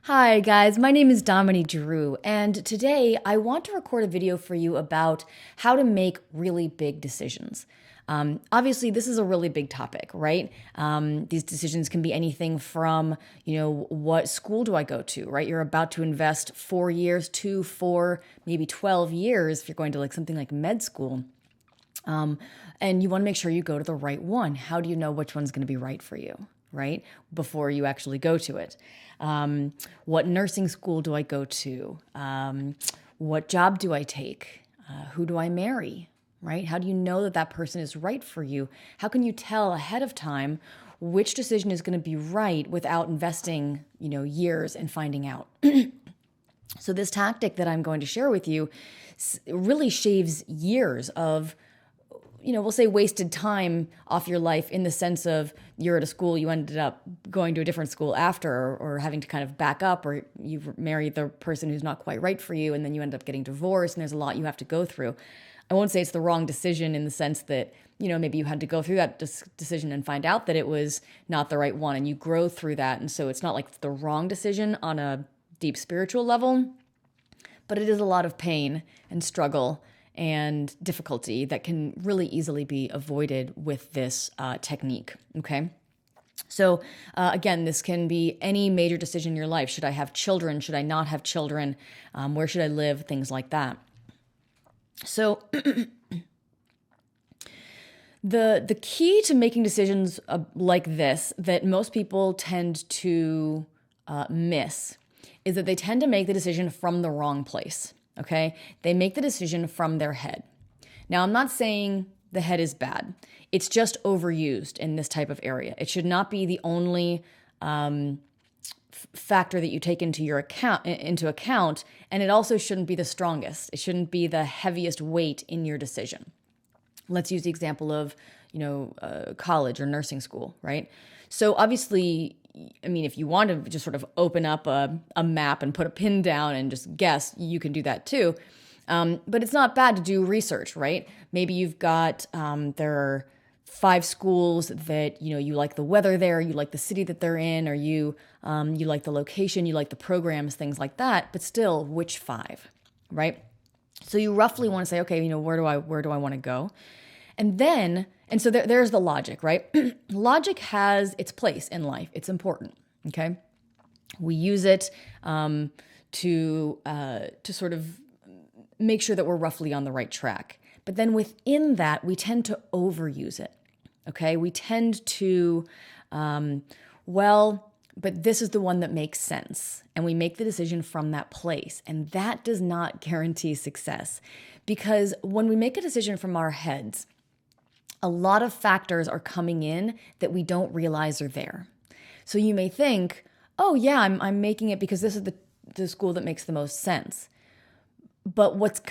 Hi guys, my name is Dominey Drew, and today I want to record a video for you about how to make really big decisions. Obviously, this is a really big topic, right? These decisions can be anything from, what school do I go to, right? You're about to invest 4 years, 2, 4, maybe 12 years if you're going to like something like med school. And you want to make sure you go to the right one. How do you know which one's going to be right for you, right? Before you actually go to it. What nursing school do I go to? What job do I take? Who do I marry, right? How do you know that that person is right for you? How can you tell ahead of time which decision is going to be right without investing, years and finding out? So this tactic that I'm going to share with you really shaves years of we'll say wasted time off your life, in the sense of you're at a school, you ended up going to a different school after, or having to kind of back up, or you married the person who's not quite right for you, and then you end up getting divorced, and there's a lot you have to go through. I won't say it's the wrong decision in the sense that, maybe you had to go through that decision and find out that it was not the right one, and you grow through that. And so it's not like the wrong decision on a deep spiritual level, but it is a lot of pain and struggle and difficulty that can really easily be avoided with this technique, okay? So again, this can be any major decision in your life. Should I have children? Should I not have children? Where should I live? Things like that. So the key to making decisions like this that most people tend to miss is that they tend to make the decision from the wrong place. Okay, they make the decision from their head. Now, I'm not saying the head is bad. It's just overused in this type of area. It should not be the only factor that you take into account, and it also shouldn't be the strongest. It shouldn't be the heaviest weight in your decision. Let's use the example of, college or nursing school, right? So obviously, if you want to just sort of open up a map and put a pin down and just guess, you can do that too. But it's not bad to do research, right? Maybe you've got, there are 5 schools that, you like the weather there, you like the city that they're in, or you like the location, you like the programs, things like that, but still, which 5, right? So you roughly want to say, okay, where do I want to go? And so there's the logic, right? Logic has its place in life. It's important, okay? We use it to sort of make sure that we're roughly on the right track. But then within that, we tend to overuse it, okay? We tend to, but this is the one that makes sense. And we make the decision from that place. And that does not guarantee success. Because when we make a decision from our heads, a lot of factors are coming in that we don't realize are there. So you may think, oh yeah, I'm making it because this is the school that makes the most sense. But what's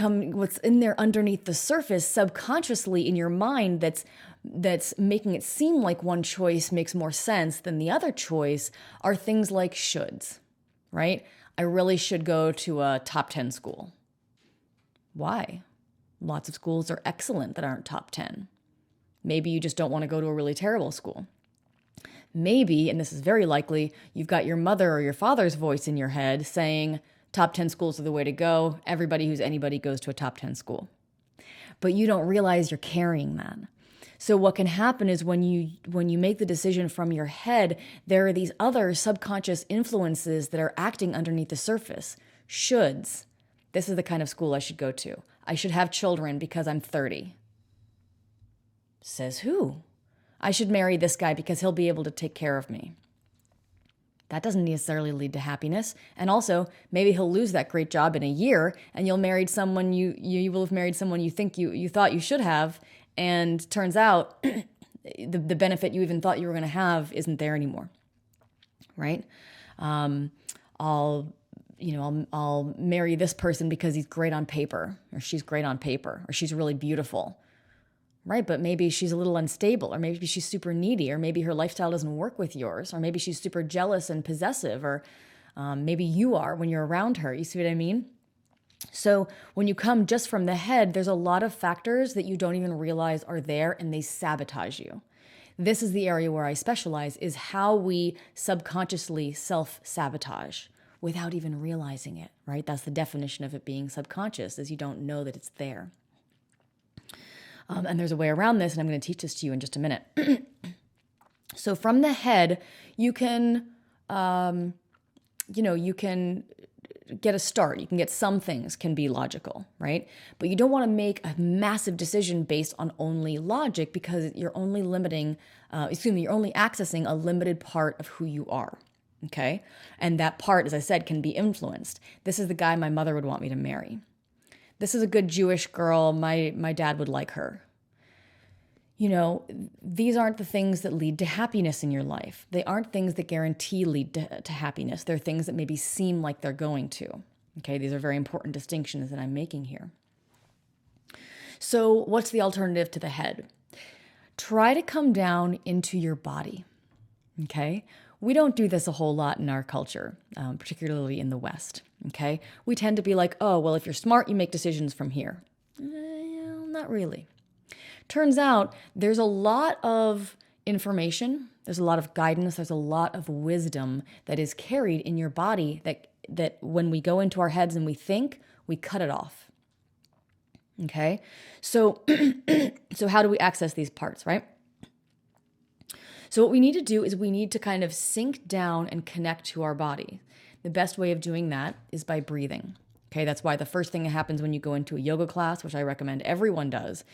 in there underneath the surface, subconsciously in your mind, that's making it seem like one choice makes more sense than the other choice, are things like shoulds, right? I really should go to a top 10 school. Why? Lots of schools are excellent that aren't top 10. Maybe you just don't want to go to a really terrible school. Maybe, and this is very likely, you've got your mother or your father's voice in your head saying, top 10 schools are the way to go. Everybody who's anybody goes to a top 10 school. But you don't realize you're carrying that. So what can happen is when you make the decision from your head, there are these other subconscious influences that are acting underneath the surface. Shoulds. This is the kind of school I should go to. I should have children because I'm 30. Says who? I should marry this guy because he'll be able to take care of me. That doesn't necessarily lead to happiness. And also, maybe he'll lose that great job in a year, and you'll marry someone you will have married someone you think you thought you should have, and turns out the benefit you even thought you were going to have isn't there anymore, right? I'll marry this person because he's great on paper, or she's great on paper, or she's really beautiful. Right, but maybe she's a little unstable, or maybe she's super needy, or maybe her lifestyle doesn't work with yours, or maybe she's super jealous and possessive, or maybe you are when you're around her. You see what I mean? So when you come just from the head, there's a lot of factors that you don't even realize are there, and they sabotage you. This is the area where I specialize, is how we subconsciously self-sabotage. without even realizing it, right? That's the definition of it being subconscious, is you don't know that it's there. And there's a way around this, and I'm going to teach this to you in just a minute. So from the head, you can, you can get a start. You can get some things can be logical, right? But you don't want to make a massive decision based on only logic, because you're only you're only accessing a limited part of who you are, okay? And that part, as I said, can be influenced. This is the guy my mother would want me to marry. This is a good Jewish girl. My dad would like her. These aren't the things that lead to happiness in your life. They aren't things that guarantee lead to happiness. They're things that maybe seem like they're going to. Okay, these are very important distinctions that I'm making here. So what's the alternative to the head? Try to come down into your body. Okay? We don't do this a whole lot in our culture, particularly in the West. Okay? We tend to be like, oh, well, if you're smart, you make decisions from here. Not really. Turns out there's a lot of information, there's a lot of guidance, there's a lot of wisdom that is carried in your body that when we go into our heads and we think, we cut it off. Okay? So how do we access these parts, right? So what we need to do is we need to kind of sink down and connect to our body. The best way of doing that is by breathing. Okay, that's why the first thing that happens when you go into a yoga class, which I recommend everyone does,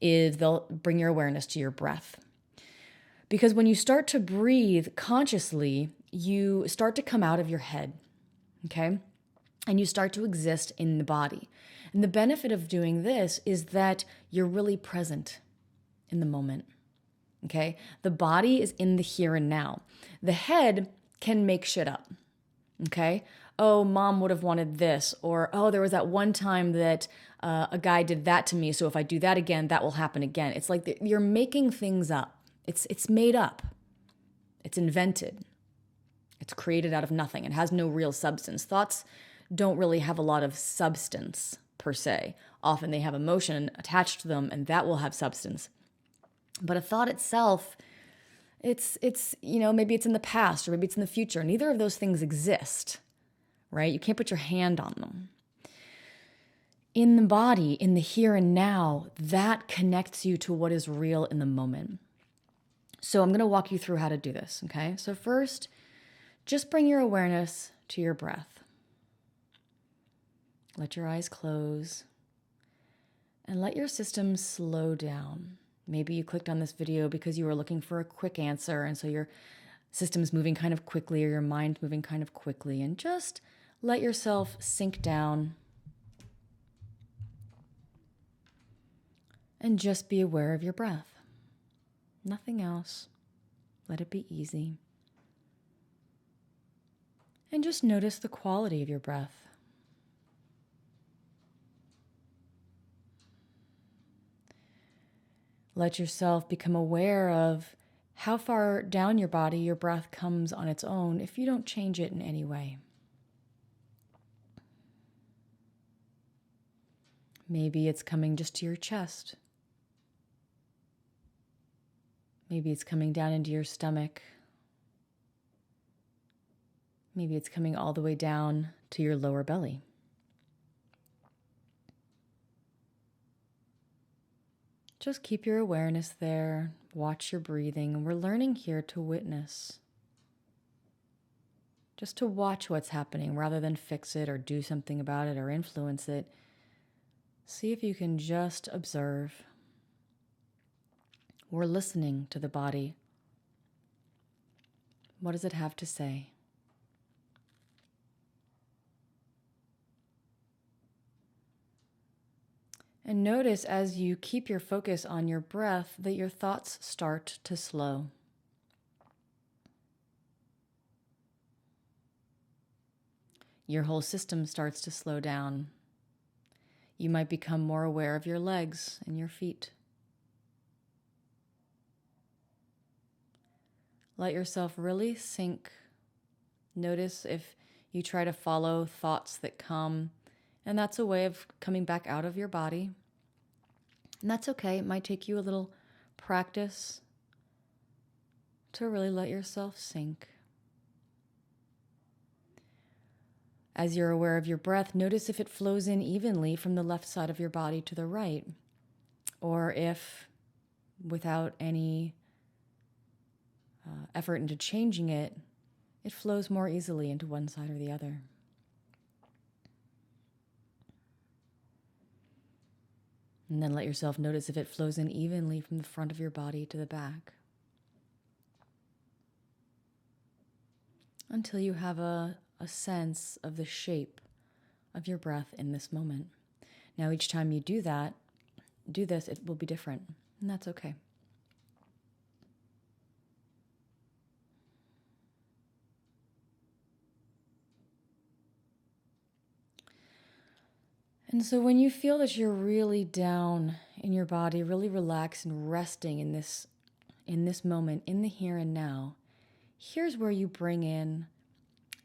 is they'll bring your awareness to your breath. Because when you start to breathe consciously, you start to come out of your head, okay? And you start to exist in the body. And the benefit of doing this is that you're really present in the moment, okay? The body is in the here and now. The head can make shit up, okay? Oh, mom would have wanted this, or oh, there was that one time that a guy did that to me, so if I do that again, that will happen again. It's like you're making things up. It's made up. It's invented. It's created out of nothing. It has no real substance. Thoughts don't really have a lot of substance per se. Often they have emotion attached to them, and that will have substance. But a thought itself, it's maybe it's in the past or maybe it's in the future. Neither of those things exist. Right? You can't put your hand on them. In the body, in the here and now, that connects you to what is real in the moment. So I'm going to walk you through how to do this, okay? So first, just bring your awareness to your breath. Let your eyes close and let your system slow down. Maybe you clicked on this video because you were looking for a quick answer, and so your system's moving kind of quickly, or your mind moving kind of quickly, and just let yourself sink down and just be aware of your breath. Nothing else. Let it be easy. And just notice the quality of your breath. Let yourself become aware of how far down your body your breath comes on its own if you don't change it in any way. Maybe it's coming just to your chest. Maybe it's coming down into your stomach. Maybe it's coming all the way down to your lower belly. Just keep your awareness there. Watch your breathing. And we're learning here to witness. Just to watch what's happening rather than fix it or do something about it or influence it. See if you can just observe. We're listening to the body. What does it have to say? And notice as you keep your focus on your breath that your thoughts start to slow. Your whole system starts to slow down. You might become more aware of your legs and your feet. Let yourself really sink. Notice if you try to follow thoughts that come, and that's a way of coming back out of your body. And that's okay. It might take you a little practice to really let yourself sink. As you're aware of your breath, notice if it flows in evenly from the left side of your body to the right, or if, without any effort into changing it, it flows more easily into one side or the other. And then let yourself notice if it flows in evenly from the front of your body to the back, until you have a sense of the shape of your breath in this moment. Now, each time you do this, it will be different, and that's okay. And so when you feel that you're really down in your body, really relaxed and resting in this moment, in the here and now, here's where you bring in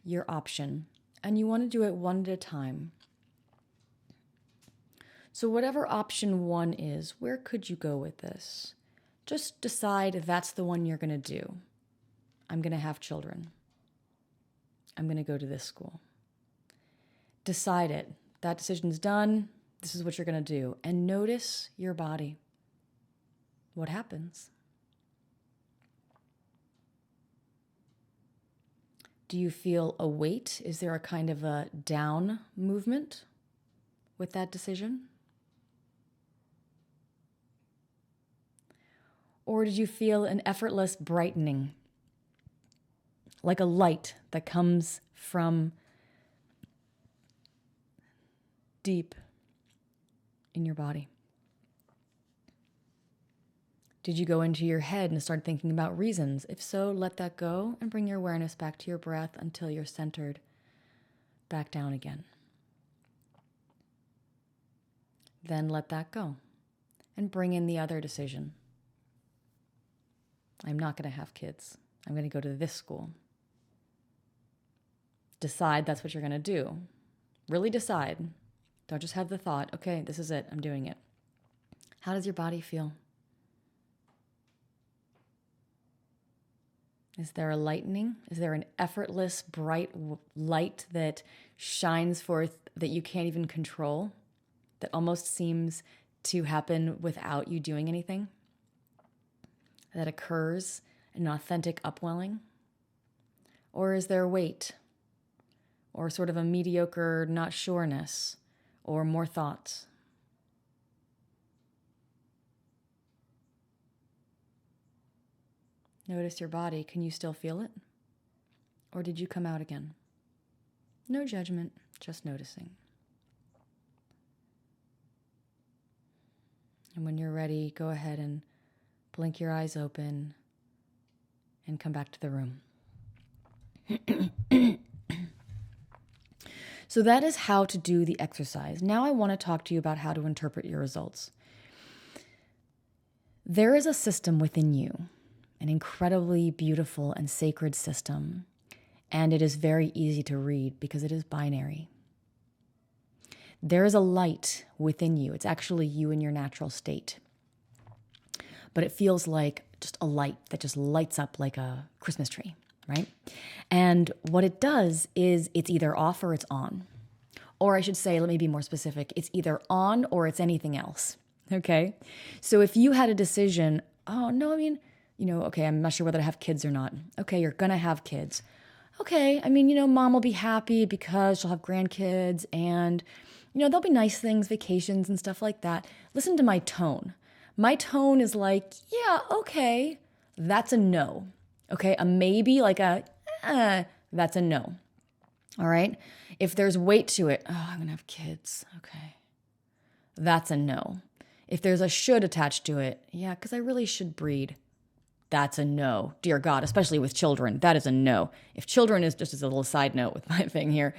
your option. And you want to do it one at a time. So whatever option one is, where could you go with this? Just decide if that's the one you're going to do. I'm going to have children. I'm going to go to this school. Decide it. That decision's done. This is what you're going to do. And notice your body. What happens? Do you feel a weight? Is there a kind of a down movement with that decision? Or did you feel an effortless brightening? Like a light that comes from deep in your body? Did you go into your head and start thinking about reasons? If so, let that go and bring your awareness back to your breath until you're centered back down again. Then let that go and bring in the other decision. I'm not going to have kids. I'm going to go to this school. Decide that's what you're going to do. Really decide. Don't just have the thought, okay, this is it, I'm doing it. How does your body feel? Is there a lightening? Is there an effortless, bright light that shines forth that you can't even control? That almost seems to happen without you doing anything? That occurs in an authentic upwelling? Or is there weight? Or sort of a mediocre not sureness? Or more thoughts? Notice your body. Can you still feel it? Or did you come out again? No judgment, just noticing. And when you're ready, go ahead and blink your eyes open and come back to the room. So that is how to do the exercise. Now I want to talk to you about how to interpret your results. There is a system within you, an incredibly beautiful and sacred system, and it is very easy to read because it is binary. There is a light within you. It's actually you in your natural state. But it feels like just a light that just lights up like a Christmas tree, right? And what it does is it's either off or it's on. Or I should say, let me be more specific, it's either on or it's anything else, okay? So if you had a decision, okay, I'm not sure whether to have kids or not. Okay, you're gonna have kids. Okay, mom will be happy because she'll have grandkids and, there'll be nice things, vacations and stuff like that. Listen to my tone. My tone is like, yeah, okay, that's a no. Okay, a maybe, like that's a no. All right? If there's weight to it, I'm going to have kids. Okay. That's a no. If there's a should attached to it, yeah, because I really should breed. That's a no. Dear God, especially with children, that is a no. If children is, just as a little side note with my thing here,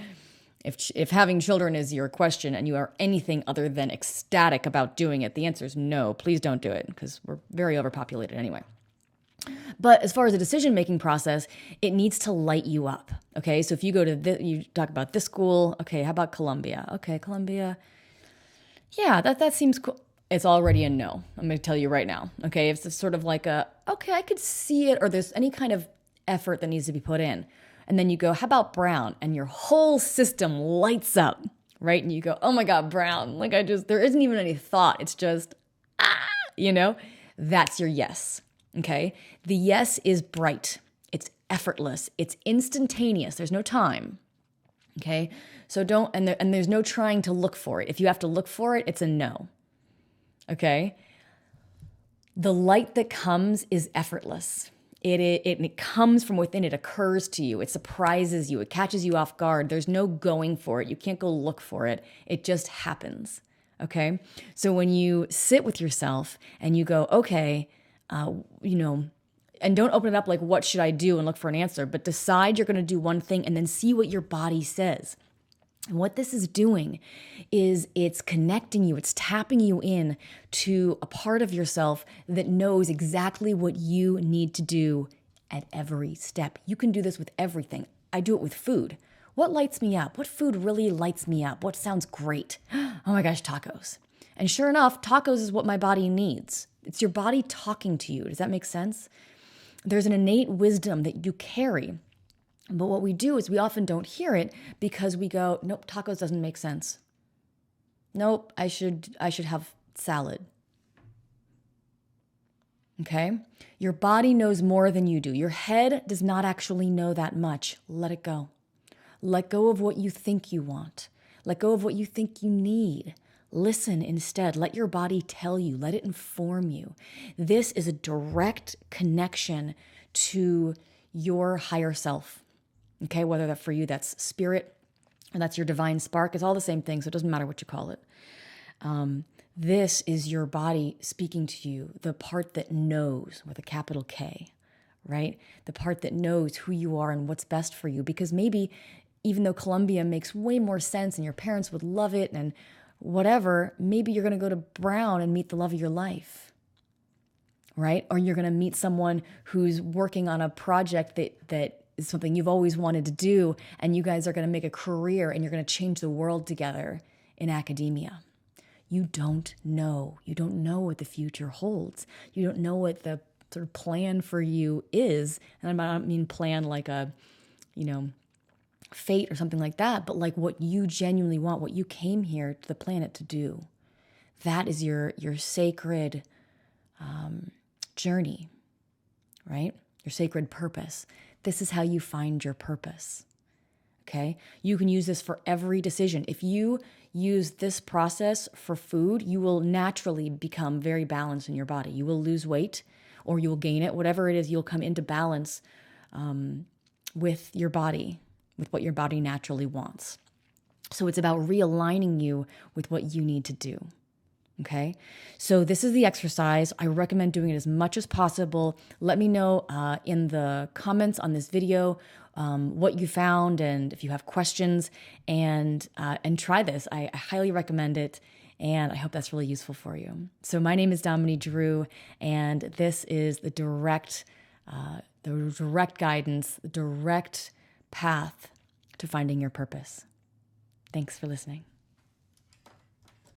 if having children is your question and you are anything other than ecstatic about doing it, the answer is no. Please don't do it because we're very overpopulated anyway. But as far as the decision-making process, it needs to light you up, okay? So if you go to you talk about this school, okay, how about Columbia? Okay, Columbia, yeah, that seems cool. It's already a no. I'm going to tell you right now, okay? If it's sort of like okay, I could see it, or there's any kind of effort that needs to be put in. And then you go, how about brown? And your whole system lights up, right? And you go, oh my God, brown. Like there isn't even any thought. It's just, that's your yes. Okay. The yes is bright. It's effortless. It's instantaneous. There's no time. Okay. So there's no trying to look for it. If you have to look for it, it's a no. Okay. The light that comes is effortless. It comes from within. It occurs to you. It surprises you. It catches you off guard. There's no going for it. You can't go look for it. It just happens. Okay. So when you sit with yourself and you go, okay, and don't open it up like, what should I do, and look for an answer, but decide you're going to do one thing and then see what your body says. And what this is doing is it's connecting you, it's tapping you in to a part of yourself that knows exactly what you need to do at every step. You can do this with everything. I do it with food. What lights me up? What food really lights me up? What sounds great? Oh my gosh, tacos. And sure enough, tacos is what my body needs. It's your body talking to you. Does that make sense? There's an innate wisdom that you carry. But what we do is we often don't hear it because we go, nope, tacos doesn't make sense. Nope, I should have salad. Okay? Your body knows more than you do. Your head does not actually know that much. Let it go. Let go of what you think you want. Let go of what you think you need. Listen instead. Let your body tell you. Let it inform you. This is a direct connection to your higher self. Okay, whether that for you, that's spirit or that's your divine spark, it's all the same thing, so it doesn't matter what you call it. This is your body speaking to you, the part that knows with a capital K, right? The part that knows who you are and what's best for you. Because maybe even though Colombia makes way more sense and your parents would love it and whatever, maybe you're going to go to Brown and meet the love of your life, right? Or you're going to meet someone who's working on a project that is something you've always wanted to do, and you guys are going to make a career and you're going to change the world together in academia. You don't know. You don't know what the future holds. You don't know what the sort of plan for you is. And I don't mean plan like a, fate or something like that, but like what you genuinely want, what you came here to the planet to do. That is your sacred journey, right? Your sacred purpose. This is how you find your purpose, okay? You can use this for every decision. If you use this process for food, you will naturally become very balanced in your body. You will lose weight or you will gain it. Whatever it is, you'll come into balance with your body, with what your body naturally wants. So it's about realigning you with what you need to do. Okay, so this is the exercise. I recommend doing it as much as possible. Let me know in the comments on this video what you found and if you have questions, and try this. I highly recommend it, and I hope that's really useful for you. So my name is Dominey Drew, and this is the direct guidance, the direct path to finding your purpose. Thanks for listening.